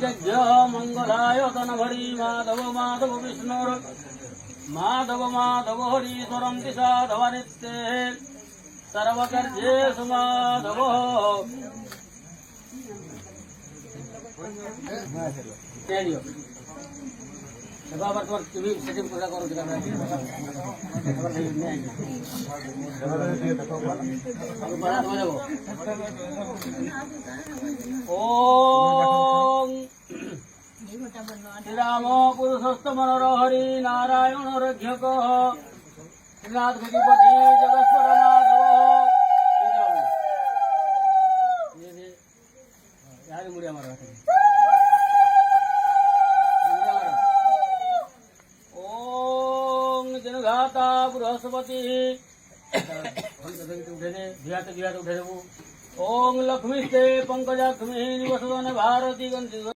यज्ञ मंगलाय तनभरी माधव माधव विष्णुर माधव माधव हरीश्वरं दिशा धवनित्ये सर्वकर्जेषु माधव बाबर पर तुम्ही सेटिंग पूरा करो दिखा ओम श्री राम पुरुषोत्तम मनोहर हरि नारायण रक्षक श्रीनाथ गतिपति जगस्वर माधव यार मुड़िया मारा जनघाता बृहस्पति उठे ओम लक्ष्मीस्ते पंकजाक्ष्मी निवसवन भारती गंधी